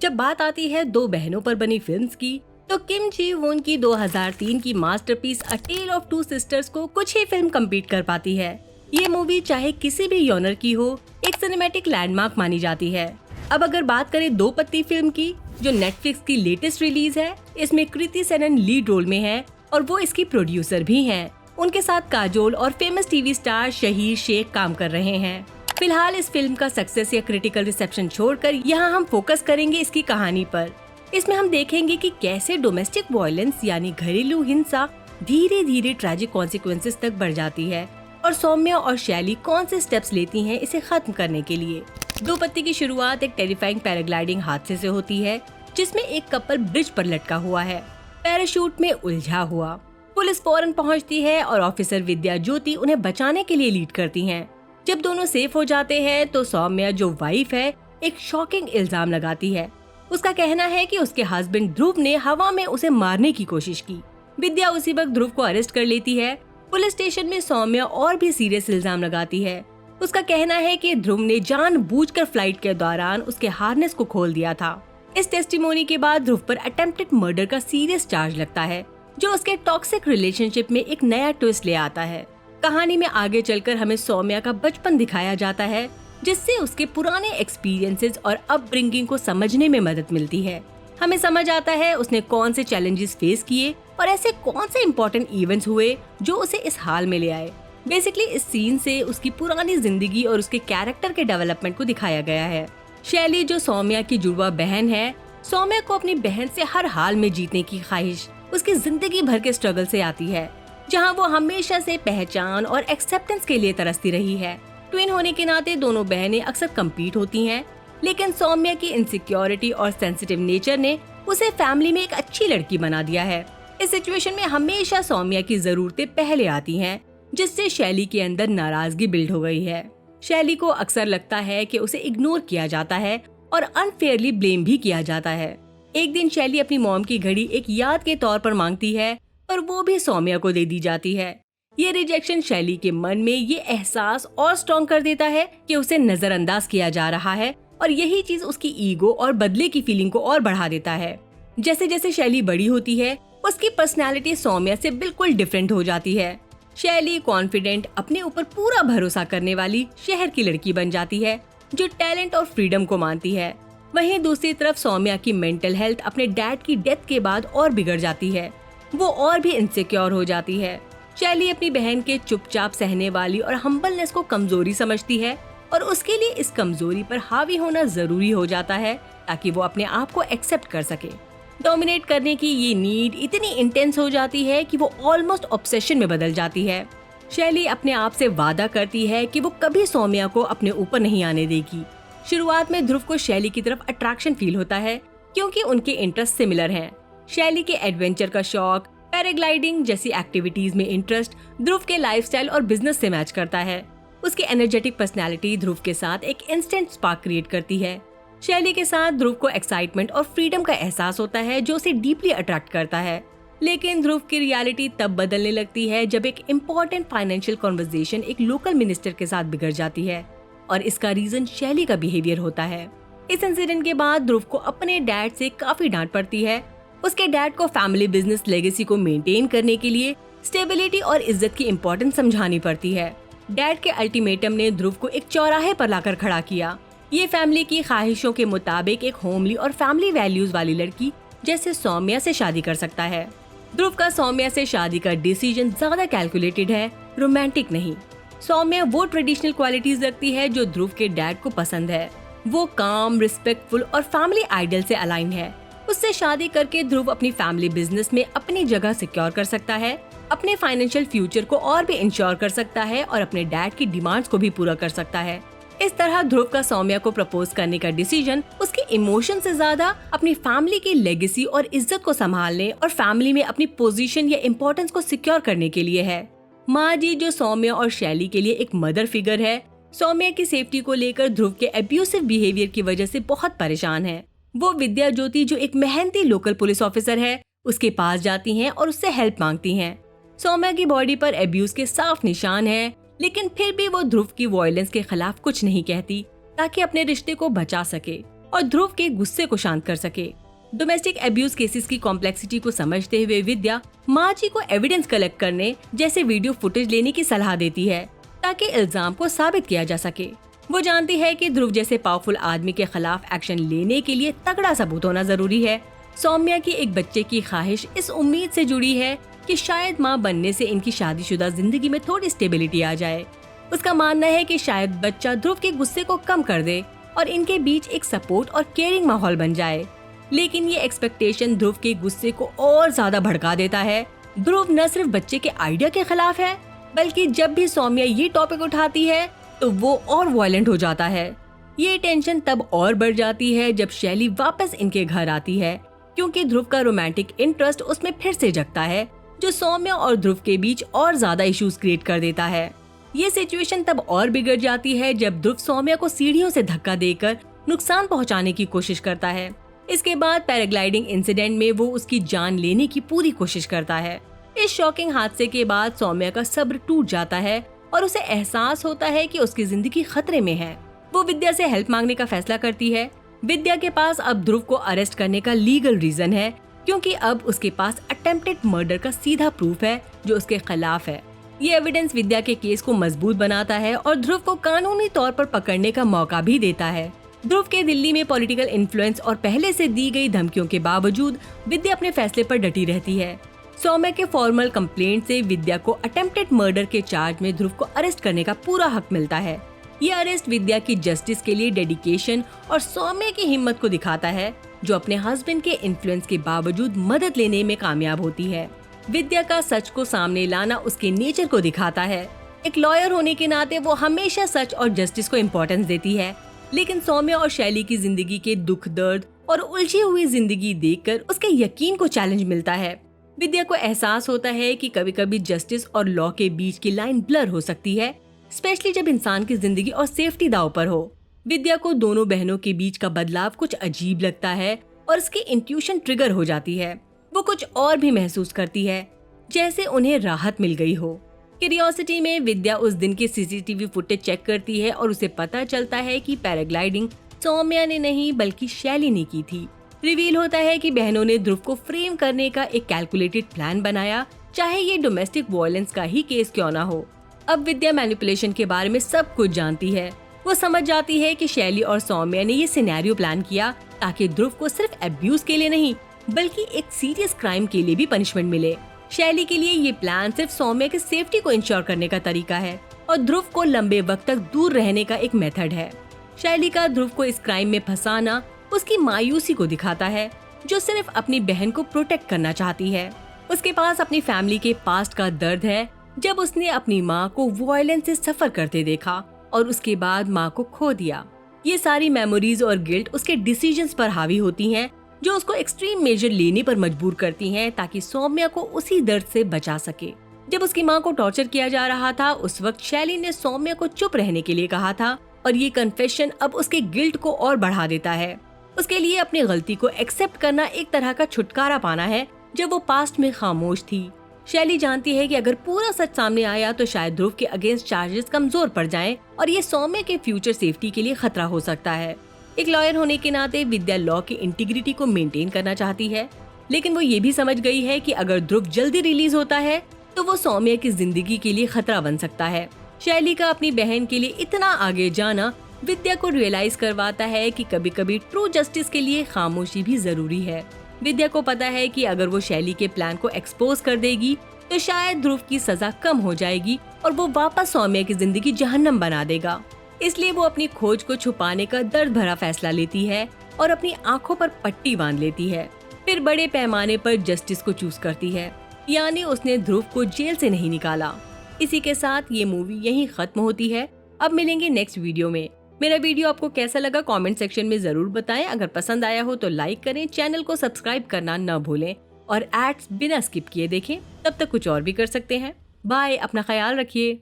जब बात आती है दो बहनों पर बनी फिल्म्स की, तो किम जी वोन की 2003 की masterpiece a tale of two sisters को कुछ ही फिल्म कम्पीट कर पाती है। ये मूवी चाहे किसी भी जॉनर की हो, एक सिनेमैटिक लैंडमार्क मानी जाती है। अब अगर बात करें दो पत्ती फिल्म की, जो नेटफ्लिक्स की लेटेस्ट रिलीज है, इसमें कृति सेनन लीड रोल में है और वो इसकी प्रोड्यूसर भी हैं। उनके साथ काजोल और famous TV star Shaheer Sheikh काम कर रहे हैं। फिलहाल इस फिल्म का सक्सेस या क्रिटिकल रिसेप्शन छोड़कर यहाँ हम फोकस करेंगे इसकी कहानी पर। इसमें हम देखेंगे कि कैसे डोमेस्टिक वायलेंस यानी घरेलू हिंसा धीरे धीरे ट्रैजिक कॉन्सिक्वेंसेस तक बढ़ जाती है और सौम्या और शैली कौन से स्टेप्स लेती हैं इसे खत्म करने के लिए। दो पत्ती की शुरुआत एक टेरिफाइंग पैराग्लाइडिंग हादसे से होती है, जिसमें एक कपल ब्रिज पर लटका हुआ है, पैराशूट में उलझा हुआ। पुलिस फौरन पहुंचती है और ऑफिसर विद्या ज्योति उन्हें बचाने के लिए लीड करती हैं। जब दोनों सेफ हो जाते हैं तो सौम्या जो वाइफ है एक शॉकिंग इल्जाम लगाती है। उसका कहना है कि उसके हस्बैंड ध्रुव ने हवा में उसे मारने की कोशिश की। विद्या उसी वक्त ध्रुव को अरेस्ट कर लेती है। पुलिस स्टेशन में सौम्या और भी सीरियस इल्जाम लगाती है। उसका कहना है कि ध्रुव ने जानबूझकर फ्लाइट के दौरान उसके हार्नेस को खोल दिया था। इस टेस्टिमोनी के बाद ध्रुव पर अटेम्प्टेड मर्डर का सीरियस चार्ज लगता है, जो उसके टॉक्सिक रिलेशनशिप में एक नया ट्विस्ट ले आता है। कहानी में आगे चलकर हमें सौम्या का बचपन दिखाया जाता है, जिससे उसके पुराने एक्सपीरियंसेस और अपब्रिंगिंग को समझने में मदद मिलती है। हमें समझ आता है उसने कौन से चैलेंजेस फेस किए और ऐसे कौन से इम्पोर्टेंट इवेंट्स हुए जो उसे इस हाल में ले आए। बेसिकली इस सीन से उसकी पुरानी जिंदगी और उसके कैरेक्टर के डेवलपमेंट को दिखाया गया है। शैली जो सौम्या की जुड़वा बहन है, सौम्या को अपनी बहन से हर हाल में जीतने की ख्वाहिश उसकी जिंदगी भर के स्ट्रगल से आती है, जहां वो हमेशा से पहचान और एक्सेप्टेंस के लिए तरसती रही है। ट्विन होने के नाते दोनों बहनें अक्सर कम्पीट होती हैं, लेकिन सौम्या की इनसिक्योरिटी और सेंसिटिव नेचर ने उसे फैमिली में एक अच्छी लड़की बना दिया है। इस सिचुएशन में हमेशा सौम्या की जरूरतें पहले आती हैं, जिससे शैली के अंदर नाराजगी बिल्ड हो गई है। शैली को अक्सर लगता है कि उसे इग्नोर किया जाता है और अनफेयरली ब्लेम भी किया जाता है। एक दिन शैली अपनी मॉम की घड़ी एक याद के तौर पर मांगती है, पर वो भी सौम्या को दे दी जाती है। ये रिजेक्शन शैली के मन में ये एहसास और स्ट्रॉन्ग कर देता है कि उसे नजरअंदाज किया जा रहा है, और यही चीज उसकी ईगो और बदले की फीलिंग को और बढ़ा देता है। जैसे जैसे शैली बड़ी होती है, उसकी पर्सनैलिटी सौम्या से बिल्कुल डिफरेंट हो जाती है। शैली कॉन्फिडेंट, अपने ऊपर पूरा भरोसा करने वाली शहर की लड़की बन जाती है, जो टैलेंट और फ्रीडम को मानती है। वहीं दूसरी तरफ सौम्या की मेंटल हेल्थ अपने डैड की डेथ के बाद और बिगड़ जाती है। वो और भी इनसिक्योर हो जाती है। शैली अपनी बहन के चुपचाप सहने वाली और हम्बलनेस को कमजोरी समझती है, और उसके लिए इस कमजोरी पर हावी होना जरूरी हो जाता है ताकि वो अपने आप को एक्सेप्ट कर सके। डोमिनेट करने की ये नीड इतनी इंटेंस हो जाती है कि वो ऑलमोस्ट ऑब्सेशन में बदल जाती है। शैली अपने आप से वादा करती है कि वो कभी सौम्या को अपने ऊपर नहीं आने देगी। शुरुआत में ध्रुव को शैली की तरफ अट्रैक्शन फील होता है, क्योंकि उनके इंटरेस्ट सिमिलर हैं। शैली के एडवेंचर का शौक, पैराग्लाइडिंग जैसी एक्टिविटीज में इंटरेस्ट ध्रुव के लाइफस्टाइल और बिजनेस से मैच करता है। उसकी एनर्जेटिक पर्सनालिटी ध्रुव के साथ एक इंस्टेंट स्पार्क क्रिएट करती है। शैली के साथ ध्रुव को एक्साइटमेंट और फ्रीडम का एहसास होता है, जो उसे डीपली अट्रैक्ट करता है। लेकिन ध्रुव की रियलिटी तब बदलने लगती है जब एक इम्पोर्टेंट फाइनेंशियल कॉन्वर्सेशन एक लोकल मिनिस्टर के साथ बिगड़ जाती है, और इसका रीजन शैली का बिहेवियर होता है। इस इंसिडेंट के बाद ध्रुव को अपने डैड से काफी डांट पड़ती है। उसके डैड को फैमिली बिजनेस लेगेसी को मेंटेन करने के लिए स्टेबिलिटी और इज्जत की इम्पोर्टेंस समझानी पड़ती है। डैड के अल्टीमेटम ने ध्रुव को एक चौराहे पर लाकर खड़ा किया। ये फैमिली की ख्वाहिशों के मुताबिक एक होमली और फैमिली वैल्यूज वाली लड़की जैसे सौम्या से शादी कर सकता है। ध्रुव का सौम्या से शादी का डिसीजन ज्यादा कैलकुलेटेड है, रोमांटिक नहीं। सौम्या वो ट्रेडिशनल क्वालिटीज रखती है जो ध्रुव के डैड को पसंद है। वो काम, रिस्पेक्टफुल और फैमिली आइडल से अलाइन है। उससे शादी करके ध्रुव अपनी फैमिली बिजनेस में अपनी जगह सिक्योर कर सकता है, अपने फाइनेंशियल फ्यूचर को और भी इंश्योर कर सकता है और अपने डैड की डिमांड्स को भी पूरा कर सकता है। इस तरह ध्रुव का सौम्या को प्रपोज करने का डिसीजन उसके इमोशन से ज्यादा अपनी फैमिली की लेगेसी और इज्जत को संभालने और फैमिली में अपनी पोजीशन या इम्पोर्टेंस को सिक्योर करने के लिए है। माँ जी जो सौम्या और शैली के लिए एक मदर फिगर है, सौम्या की सेफ्टी को लेकर ध्रुव के अब्यूसिव बिहेवियर की वजह से बहुत परेशान है। वो विद्या ज्योति जो एक मेहनती लोकल पुलिस ऑफिसर है, उसके पास जाती हैं और उससे हेल्प मांगती हैं। सौम्या की बॉडी पर अब्यूज के साफ निशान हैं, लेकिन फिर भी वो ध्रुव की वायलेंस के खिलाफ कुछ नहीं कहती ताकि अपने रिश्ते को बचा सके। और ध्रुव के गुस्से को शांत कर सके। डोमेस्टिक अब्यूज केसेस की कॉम्प्लेक्सिटी को समझते हुए विद्या माँ जी को एविडेंस कलेक्ट करने जैसे वीडियो फुटेज लेने की सलाह देती है ताकि इल्जाम को साबित किया जा सके। वो जानती है कि ध्रुव जैसे पावरफुल आदमी के खिलाफ एक्शन लेने के लिए तगड़ा सबूत होना जरूरी है। सौम्या की एक बच्चे की ख्वाहिश इस उम्मीद से जुड़ी है कि शायद माँ बनने से इनकी शादीशुदा जिंदगी में थोड़ी स्टेबिलिटी आ जाए। उसका मानना है कि शायद बच्चा ध्रुव के गुस्से को कम कर दे और इनके बीच एक सपोर्ट और केयरिंग माहौल बन जाए। लेकिन ये एक्सपेक्टेशन ध्रुव के गुस्से को और ज्यादा भड़का देता है। ध्रुव न सिर्फ बच्चे के आइडिया के खिलाफ है, बल्कि जब भी सौम्या ये टॉपिक उठाती है तो वो और वायलेंट हो जाता है। ये टेंशन तब और बढ़ जाती है जब शैली वापस इनके घर आती है, क्योंकि ध्रुव का रोमांटिक इंटरेस्ट उसमें फिर से जगता है, जो सौम्या और ध्रुव के बीच और ज्यादा इश्यूज क्रिएट कर देता है। ये सिचुएशन तब और बिगड़ जाती है जब ध्रुव सौम्या को सीढ़ियों से धक्का देकर नुकसान पहुंचाने की कोशिश करता है। इसके बाद पैराग्लाइडिंग इंसिडेंट में वो उसकी जान लेने की पूरी कोशिश करता है। इस शॉकिंग हादसे के बाद सौम्या का सब्र टूट जाता है और उसे एहसास होता है कि उसकी जिंदगी खतरे में है। वो विद्या से हेल्प मांगने का फैसला करती है। विद्या के पास अब ध्रुव को अरेस्ट करने का लीगल रीजन है, क्योंकि अब उसके पास अटेम्प्टेड मर्डर का सीधा प्रूफ है जो उसके खिलाफ है। ये एविडेंस विद्या के केस को मजबूत बनाता है और ध्रुव को कानूनी तौर पर पकड़ने का मौका भी देता है। ध्रुव के दिल्ली में पॉलिटिकल इन्फ्लुएंस और पहले से दी गई धमकियों के बावजूद विद्या अपने फैसले पर डटी रहती है। सौम्या के फॉर्मल कंप्लेंट से विद्या को अटेम्प्टेड मर्डर के चार्ज में ध्रुव को अरेस्ट करने का पूरा हक मिलता है। ये अरेस्ट विद्या की जस्टिस के लिए डेडिकेशन और सौम्या की हिम्मत को दिखाता है, जो अपने हस्बैंड के इन्फ्लुएंस के बावजूद मदद लेने में कामयाब होती है। विद्या का सच को सामने लाना उसके नेचर को दिखाता है। एक लॉयर होने के नाते वो हमेशा सच और जस्टिस को इम्पोर्टेंस देती है, लेकिन सौम्या और शैली की जिंदगी के दुख दर्द और उलझी हुई जिंदगी देखकर उसके यकीन को चैलेंज मिलता है। विद्या को एहसास होता है कि कभी कभी जस्टिस और लॉ के बीच की लाइन ब्लर हो सकती है, स्पेशली जब इंसान की जिंदगी और सेफ्टी दांव पर हो। विद्या को दोनों बहनों के बीच का बदलाव कुछ अजीब लगता है और उसकी इंट्यूशन ट्रिगर हो जाती है। वो कुछ और भी महसूस करती है, जैसे उन्हें राहत मिल गई हो। क्यूरियोसिटी में विद्या उस दिन की सीसीटीवी फुटेज चेक करती है और उसे पता चलता है कि पैराग्लाइडिंग सौम्या ने नहीं बल्कि शैली ने की थी। रिवील होता है कि बहनों ने ध्रुव को फ्रेम करने का एक कैलकुलेटेड प्लान बनाया, चाहे ये डोमेस्टिक वायलेंस का ही केस क्यों ना हो। अब विद्या मैनिपुलेशन के बारे में सब कुछ जानती है। वो समझ जाती है कि शैली और सौम्या ने ये सिनेरियो प्लान किया ताकि ध्रुव को सिर्फ अब्यूज के लिए नहीं बल्कि एक सीरियस क्राइम के लिए भी पनिशमेंट मिले। शैली के लिए ये प्लान सिर्फ सौम्या की सेफ्टी को इंश्योर करने का तरीका है और ध्रुव को लंबे वक्त तक दूर रहने का एक मेथड है। शैली का ध्रुव को इस क्राइम में फंसाना उसकी मायूसी को दिखाता है, जो सिर्फ अपनी बहन को प्रोटेक्ट करना चाहती है। उसके पास अपनी फैमिली के पास्ट का दर्द है, जब उसने अपनी माँ को वायलेंस से सफर करते देखा और उसके बाद माँ को खो दिया। ये सारी मेमोरीज और गिल्ट उसके डिसीजंस पर हावी होती हैं, जो उसको एक्सट्रीम मेजर लेने पर मजबूर करती हैं ताकि सौम्या को उसी दर्द से बचा सके। जब उसकी माँ को टॉर्चर किया जा रहा था, उस वक्त शैली ने सौम्या को चुप रहने के लिए कहा था और ये कन्फेशन अब उसके गिल्ट को और बढ़ा देता है। उसके लिए अपनी गलती को एक्सेप्ट करना एक तरह का छुटकारा पाना है, जब वो पास्ट में खामोश थी। शैली जानती है कि अगर पूरा सच सामने आया तो शायद ध्रुव के अगेंस्ट चार्जेस कमजोर पड़ जाएं और ये सौम्या के फ्यूचर सेफ्टी के लिए खतरा हो सकता है। एक लॉयर होने के नाते विद्या लॉ की इंटीग्रिटी को मेंटेन करना चाहती है, लेकिन वो ये भी समझ गई है कि अगर ध्रुव जल्दी रिलीज होता है तो वो सौम्या की जिंदगी के लिए खतरा बन सकता है। शैली का अपनी बहन के लिए इतना आगे जाना विद्या को रियलाइज करवाता है कि कभी कभी ट्रू जस्टिस के लिए खामोशी भी जरूरी है। विद्या को पता है कि अगर वो शैली के प्लान को एक्सपोज कर देगी तो शायद ध्रुव की सजा कम हो जाएगी और वो वापस सौम्या की जिंदगी जहन्नम बना देगा। इसलिए वो अपनी खोज को छुपाने का दर्द भरा फैसला लेती है और अपनी आंखों पर पट्टी बांध लेती है। फिर बड़े पैमाने पर जस्टिस को चूज करती है, यानी उसने ध्रुव को जेल से नहीं निकाला। इसी के साथ ये मूवी यहीं खत्म होती है। अब मिलेंगे नेक्स्ट वीडियो में। मेरा वीडियो आपको कैसा लगा कमेंट सेक्शन में जरूर बताएं। अगर पसंद आया हो तो लाइक करें, चैनल को सब्सक्राइब करना न भूलें और एड्स बिना स्किप किए देखें। तब तक कुछ और भी कर सकते हैं। बाय, अपना ख्याल रखिए।